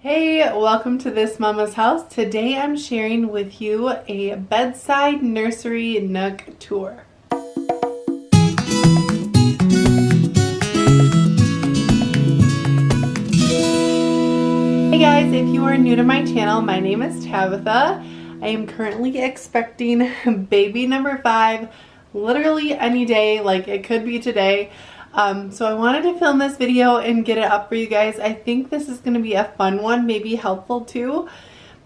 Hey, welcome to This Mama's House. Today I'm sharing with you a bedside nursery nook tour. Hey guys, if you are new to my channel, my name is Tabitha. I am currently expecting baby number 5 literally any day, like it could be today. So I wanted to film this video and get it up for you guys. I think this is going to be a fun one, maybe helpful too.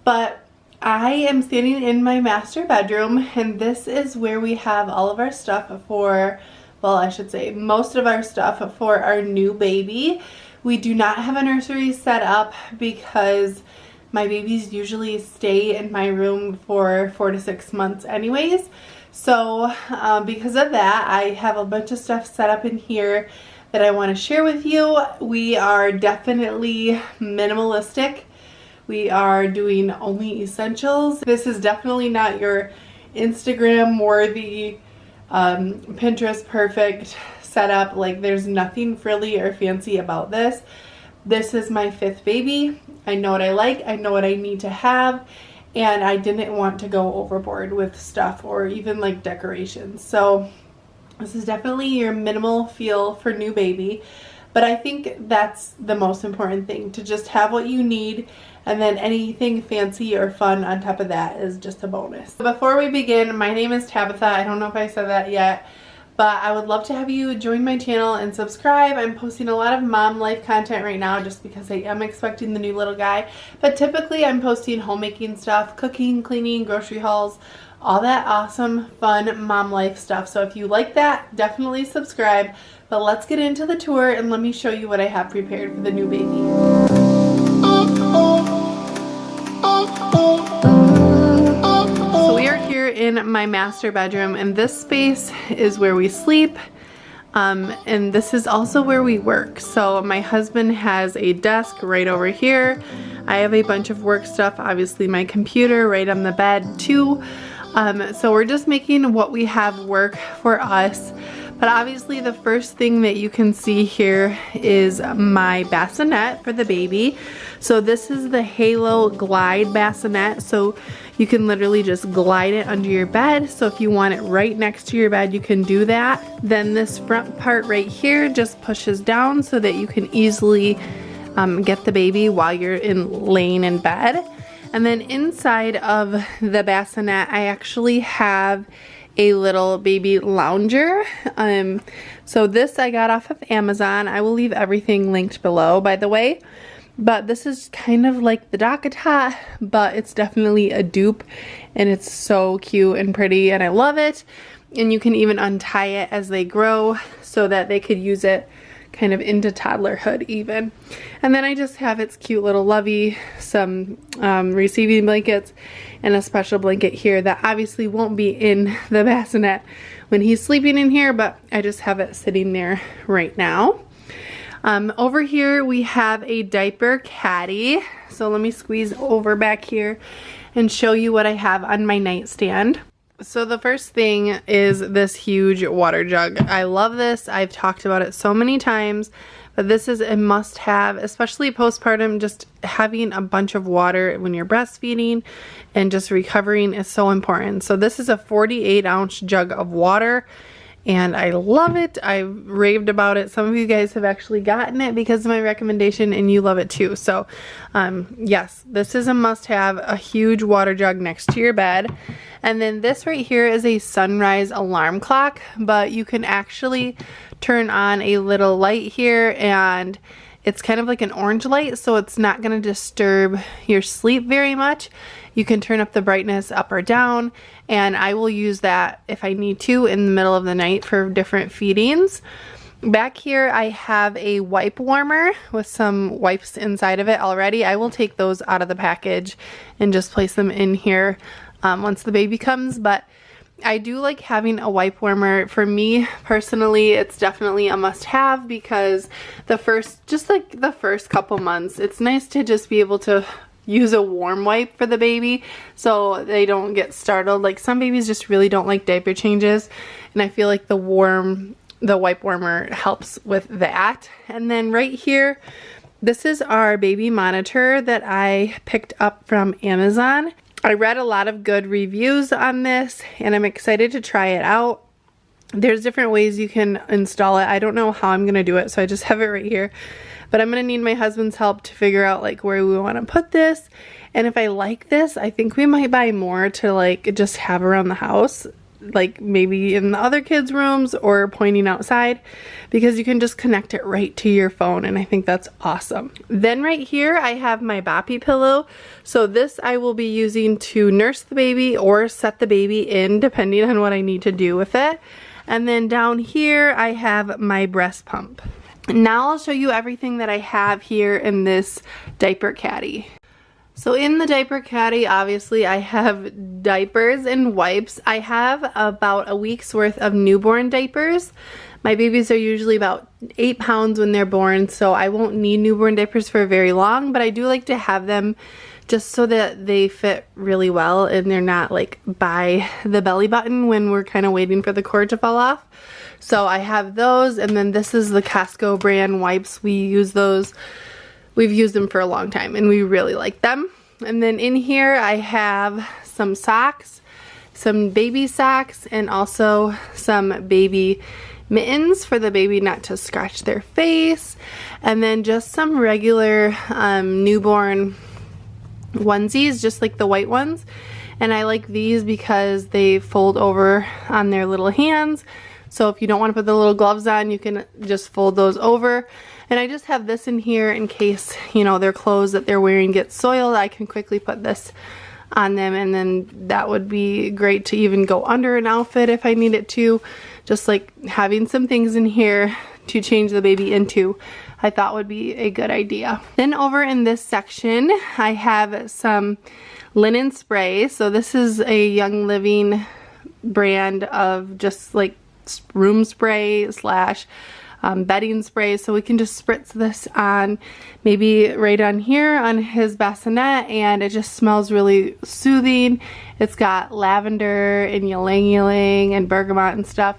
But I am standing in my master bedroom, and this is where we have all of our stuff for, well, I should say most of our stuff for our new baby. We do not have a nursery set up because my babies usually stay in my room for 4 to 6 months anyways. So because of that, I have a bunch of stuff set up in here that I want to share with you. We are definitely minimalistic. We are doing only essentials. This is definitely not your Instagram worthy, Pinterest perfect setup. Like, there's nothing frilly or fancy about this. This is my 5th baby. I know what I like. I know what I need to have. And I didn't want to go overboard with stuff or even like decorations. So this is definitely your minimal feel for new baby. But I think that's the most important thing, to just have what you need, and then anything fancy or fun on top of that is just a bonus. Before we begin, my name is Tabitha. I don't know if I said that yet, but I would love to have you join my channel and subscribe. I'm posting a lot of mom life content right now just because I am expecting the new little guy. But typically I'm posting homemaking stuff, cooking, cleaning, grocery hauls, all that awesome, fun mom life stuff. So if you like that, definitely subscribe. But let's get into the tour and let me show you what I have prepared for the new baby. In my master bedroom, and this space is where we sleep, and this is also where we work. So my husband has a desk right over here. I have a bunch of work stuff, obviously my computer right on the bed too. So we're just making what we have work for us. But obviously the first thing that you can see here is my bassinet for the baby. So this is the Halo Glide bassinet. So you can literally just glide it under your bed. So if you want it right next to your bed, you can do that. Then this front part right here just pushes down so that you can easily get the baby while you're laying in bed. And then inside of the bassinet, I actually have a little baby lounger. So this I got off of Amazon. I will leave everything linked below, by the way. But this is kind of like the DockATot, but it's definitely a dupe, and it's so cute and pretty, and I love it. And you can even untie it as they grow so that they could use it kind of into toddlerhood even. And then I just have its cute little lovey, some receiving blankets, and a special blanket here that obviously won't be in the bassinet when he's sleeping in here, but I just have it sitting there right now. Over here we have a Diaper Caddy. So let me squeeze over back here and show you what I have on my nightstand. So the first thing is this huge water jug. I love this. I've talked about it so many times, but this is a must-have, especially postpartum. Just having a bunch of water when you're breastfeeding and just recovering is so important. So this is a 48-ounce jug of water, and I love it. I raved about it. Some of you guys have actually gotten it because of my recommendation, and you love it too. So yes, this is a must-have, a huge water jug next to your bed. And then this right here is a sunrise alarm clock, but you can actually turn on a little light here, and it's kind of like an orange light, so it's not going to disturb your sleep very much. You can turn up the brightness up or down, and I will use that if I need to in the middle of the night for different feedings. Back here I have a wipe warmer with some wipes inside of it already. I will take those out of the package and just place them in here once the baby comes, but I do like having a wipe warmer. For me personally, it's definitely a must-have because the first couple months, it's nice to just be able to use a warm wipe for the baby so they don't get startled. Like, some babies just really don't like diaper changes, and I feel like the wipe warmer helps with that. And then right here This is our baby monitor that I picked up from Amazon. I read a lot of good reviews on this and I'm excited to try it out. There's different ways you can install it. I don't know how I'm gonna do it, so I just have it right here. But I'm gonna need my husband's help to figure out like where we wanna put this. And if I like this, I think we might buy more to like just have around the house, like maybe in the other kids' rooms or pointing outside, because you can just connect it right to your phone, and I think that's awesome. Then right here I have my Boppy Pillow. So this I will be using to nurse the baby or set the baby in depending on what I need to do with it. And then down here I have my breast pump. Now I'll show you everything that I have here in this Diaper Caddy. So in the Diaper Caddy, obviously I have diapers and wipes. I have about a week's worth of newborn diapers. My babies are usually about 8 pounds when they're born, so I won't need newborn diapers for very long, but I do like to have them just so that they fit really well and they're not like by the belly button when we're kind of waiting for the cord to fall off. So I have those, and then this is the Costco brand wipes. We use those. We've used them for a long time and we really like them. And then in here I have some socks, some baby socks, and also some baby mittens for the baby not to scratch their face. And then just some regular newborn onesies, just like the white ones. And I like these because they fold over on their little hands. So if you don't want to put the little gloves on, you can just fold those over. And I just have this in here in case, you know, their clothes that they're wearing get soiled. I can quickly put this on them, and then that would be great to even go under an outfit if I need it to. Just like having some things in here to change the baby into, I thought would be a good idea. Then over in this section, I have some linen spray. So this is a Young Living brand of just like room spray slash bedding spray. So we can just spritz this on maybe right on here on his bassinet, and it just smells really soothing. It's got lavender and ylang ylang and bergamot and stuff.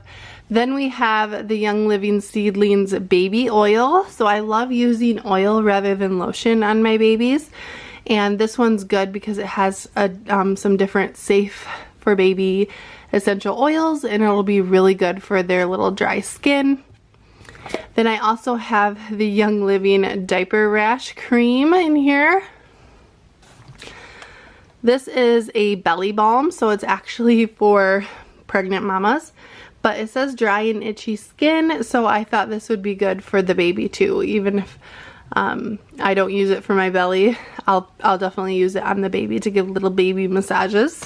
Then we have the Young Living Seedlings baby oil. So I love using oil rather than lotion on my babies, and this one's good because it has some different safe for baby essential oils, and it'll be really good for their little dry skin. Then I also have the Young Living Diaper Rash Cream in here. This is a belly balm, so it's actually for pregnant mamas, but it says dry and itchy skin, so I thought this would be good for the baby too. Even if I don't use it for my belly, I'll definitely use it on the baby to give little baby massages.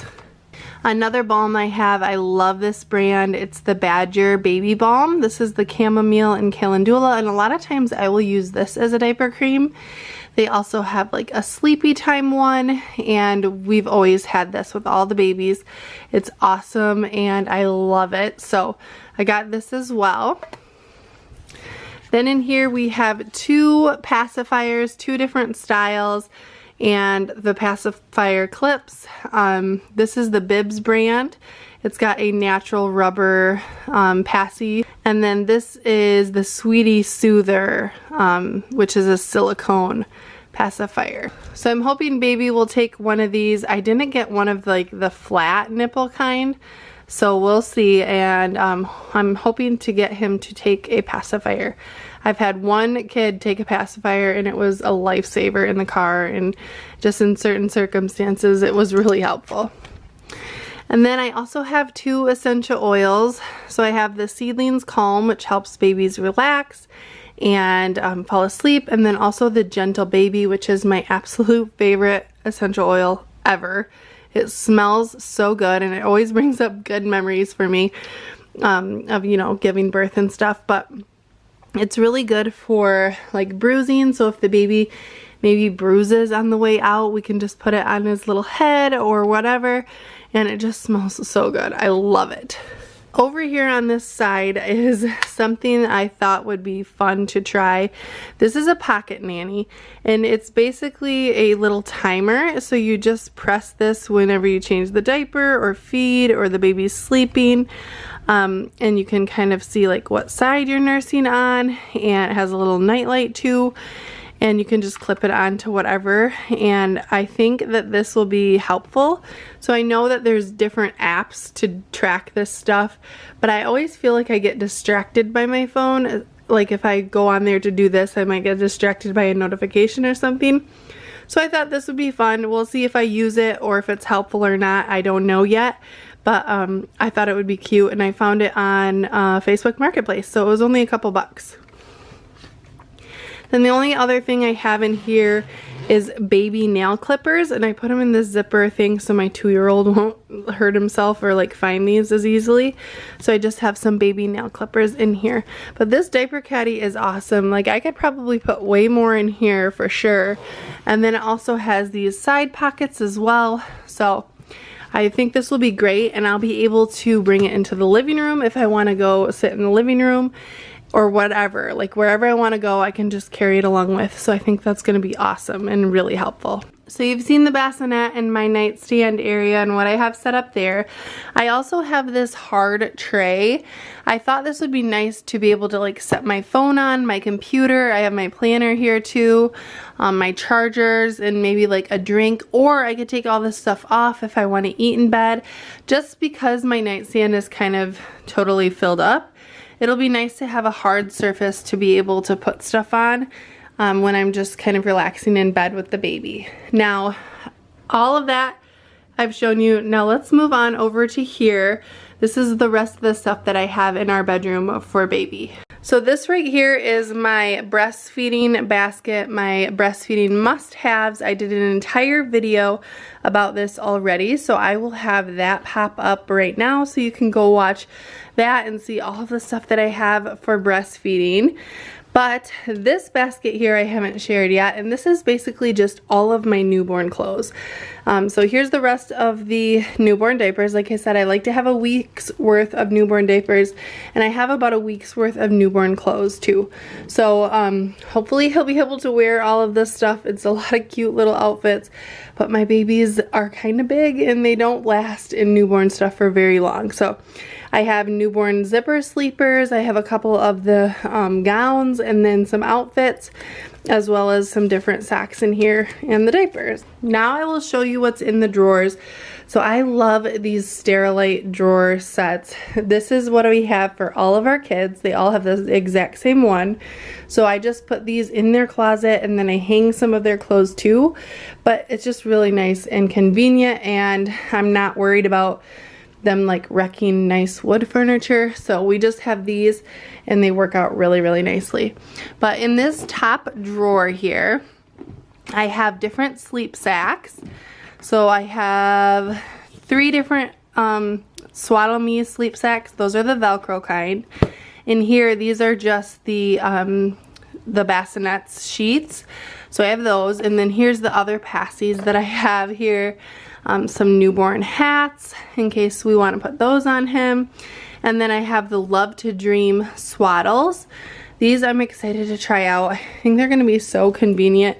Another balm I have, I love this brand. It's the Badger Baby Balm. This is the chamomile and calendula, and a lot of times I will use this as a diaper cream. They also have like a sleepy time one, and we've always had this with all the babies. It's awesome and I love it. So I got this as well. Then in here we have 2 pacifiers, 2 different styles, and the pacifier clips. This is the Bibs brand. It's got a natural rubber passy. And then this is the Sweetie Soother, which is a silicone pacifier. So I'm hoping baby will take one of these. I didn't get one of like the flat nipple kind, so we'll see. And I'm hoping to get him to take a pacifier. I've had one kid take a pacifier and it was a lifesaver in the car, and just in certain circumstances it was really helpful. And then I also have 2 essential oils. So I have the Seedlings Calm, which helps babies relax and fall asleep, and then also the Gentle Baby, which is my absolute favorite essential oil ever. It smells so good and it always brings up good memories for me of, you know, giving birth and stuff. But it's really good for like bruising, so if the baby maybe bruises on the way out, we can just put it on his little head or whatever, and it just smells so good. I love it. Over here on this side is something I thought would be fun to try. This is a pocket nanny, and it's basically a little timer. So you just press this whenever you change the diaper or feed or the baby's sleeping. And you can kind of see like what side you're nursing on, and it has a little night light too. and you can just clip it onto whatever, and I think that this will be helpful. So I know that there's different apps to track this stuff, but I always feel like I get distracted by my phone. Like if I go on there to do this, I might get distracted by a notification or something. So I thought this would be fun. We'll see if I use it or if it's helpful or not. I don't know yet. But I thought it would be cute, and I found it on Facebook Marketplace, so it was only a couple bucks. Then the only other thing I have in here is baby nail clippers, and I put them in this zipper thing so my 2-year-old won't hurt himself or like find these as easily. So I just have some baby nail clippers in here. But this Diaper Caddy is awesome. Like I could probably put way more in here for sure. And then it also has these side pockets as well. So I think this will be great, and I'll be able to bring it into the living room if I want to go sit in the living room or whatever. Like wherever I want to go, I can just carry it along with. So I think that's going to be awesome and really helpful. So you've seen the bassinet in my nightstand area and what I have set up there. I also have this hard tray. I thought this would be nice to be able to like set my phone on, my computer. I have my planner here too, my chargers, and maybe like a drink, or I could take all this stuff off if I want to eat in bed. Just because my nightstand is kind of totally filled up, it'll be nice to have a hard surface to be able to put stuff on when I'm just kind of relaxing in bed with the baby. Now, all of that I've shown you. Now let's move on over to here. This is the rest of the stuff that I have in our bedroom for baby. So this right here is my breastfeeding basket, my breastfeeding must-haves. I did an entire video about this already, so I will have that pop up right now so you can go watch that and see all of the stuff that I have for breastfeeding. But this basket here I haven't shared yet, and this is basically just all of my newborn clothes. So here's the rest of the newborn diapers. Like I said, I like to have a week's worth of newborn diapers, and I have about a week's worth of newborn clothes too. So hopefully he'll be able to wear all of this stuff. It's a lot of cute little outfits, but my babies are kind of big and they don't last in newborn stuff for very long. So I have newborn zipper sleepers, I have a couple of the gowns, and then some outfits, as well as some different socks in here and the diapers. Now I will show you what's in the drawers. So I love these Sterilite drawer sets. This is what we have for all of our kids. They all have the exact same one. So I just put these in their closet, and then I hang some of their clothes too. But it's just really nice and convenient, and I'm not worried about them like wrecking nice wood furniture. So we just have these, and they work out really, really nicely. But in this top drawer here, I have different sleep sacks. So I have 3 different Swaddle Me sleep sacks. Those are the Velcro kind. In here, these are just the Bassinet sheets. So I have those, and then here's the other passies that I have here. Some newborn hats in case we want to put those on him. And then I have the Love to Dream swaddles. These I'm excited to try out. I think they're going to be so convenient.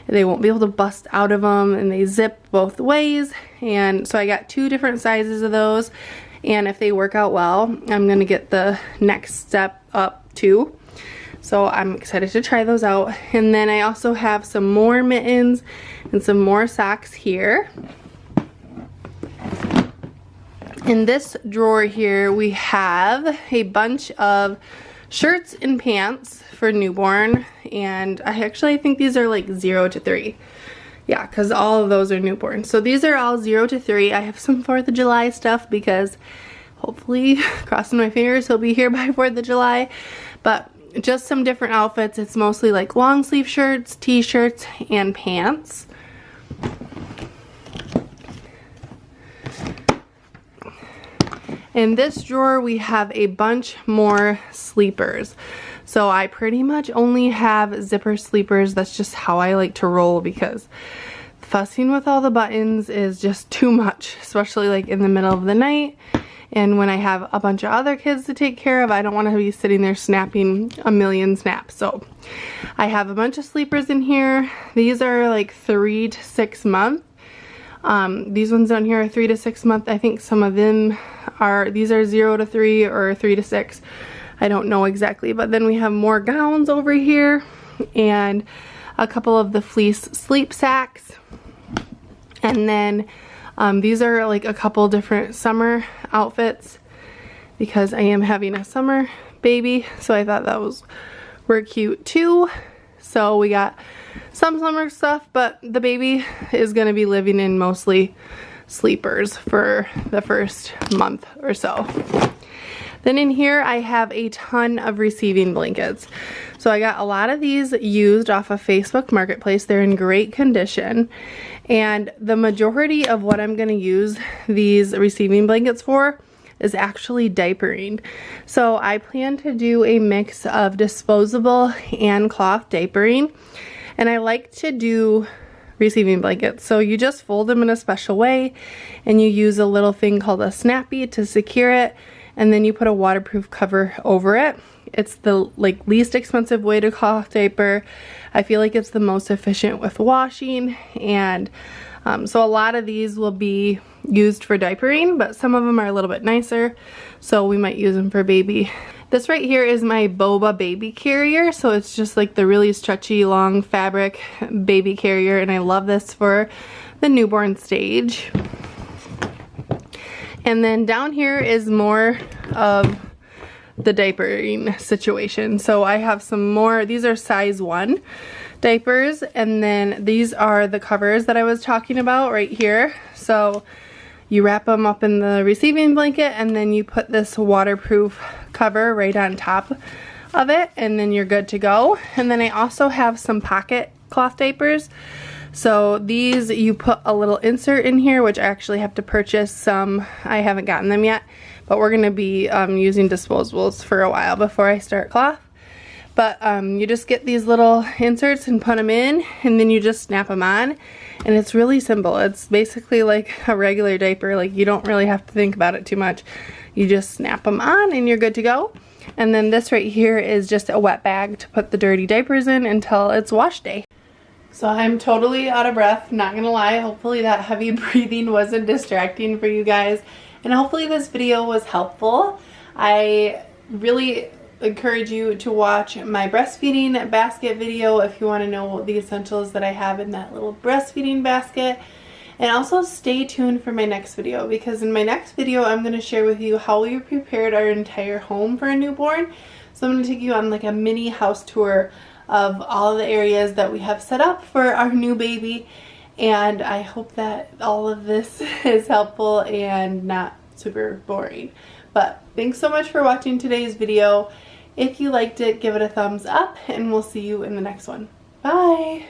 They won't be able to bust out of them, and they zip both ways. And so I got 2 different sizes of those, and if they work out well, I'm going to get the next step up too. So I'm excited to try those out. And then I also have some more mittens and some more socks here. In this drawer here, we have a bunch of shirts and pants for newborn, and I think these are like 0 to 3. Yeah, because all of those are newborn. So these are all 0 to 3. I have some 4th of July stuff because hopefully, crossing my fingers, he'll be here by 4th of July. But just some different outfits. It's mostly like long sleeve shirts, t-shirts, and pants. In this drawer, we have a bunch more sleepers. So I pretty much only have zipper sleepers. That's just how I like to roll, because fussing with all the buttons is just too much, especially like in the middle of the night. And when I have a bunch of other kids to take care of, I don't want to be sitting there snapping a million snaps. So I have a bunch of sleepers in here. These are like 3 to 6 months. These ones down here are 3 to 6 months. I think some of them are, these are 0 to 3 or 3 to 6. I don't know exactly. But then we have more gowns over here, and a couple of the fleece sleep sacks. And then these are like a couple different summer outfits because I am having a summer baby, so I thought were cute too. So we got some summer stuff, but the baby is going to be living in mostly sleepers for the first month or so. Then in here I have a ton of receiving blankets. So I got a lot of these used off of Facebook Marketplace. They're in great condition. And the majority of what I'm going to use these receiving blankets for is actually diapering. So I plan to do a mix of disposable and cloth diapering. And I like to do receiving blankets. So you just fold them in a special way and you use a little thing called a snappy to secure it, and then you put a waterproof cover over it. It's the least expensive way to cloth diaper. I feel like it's the most efficient with washing, and so a lot of these will be used for diapering, but some of them are a little bit nicer, so we might use them for baby. This right here is my boba baby carrier, so it's just like the really stretchy long fabric baby carrier, and I love this for the newborn stage. And then down here is more of the diapering situation. So I have some more, these are size 1 diapers, and then these are the covers that I was talking about right here. So you wrap them up in the receiving blanket and then you put this waterproof cover right on top of it, and then you're good to go. And then I also have some pocket cloth diapers. So these, you put a little insert in here, which I actually have to purchase some. I haven't gotten them yet, but we're going to be using disposables for a while before I start cloth. But you just get these little inserts and put them in, and then you just snap them on, and it's really simple. It's basically like a regular diaper. Like, you don't really have to think about it too much. You just snap them on and you're good to go. And then this right here is just a wet bag to put the dirty diapers in until it's wash day. So I'm totally out of breath, not gonna lie. Hopefully that heavy breathing wasn't distracting for you guys, and hopefully this video was helpful. I really encourage you to watch my breastfeeding basket video if you want to know the essentials that I have in that little breastfeeding basket. And also stay tuned for my next video, because in my next video I'm going to share with you how we prepared our entire home for a newborn. So I'm going to take you on like a mini house tour of all of the areas that we have set up for our new baby, and I hope that all of this is helpful and not super boring. But thanks so much for watching today's video. If you liked it, give it a thumbs up, and we'll see you in the next one. Bye!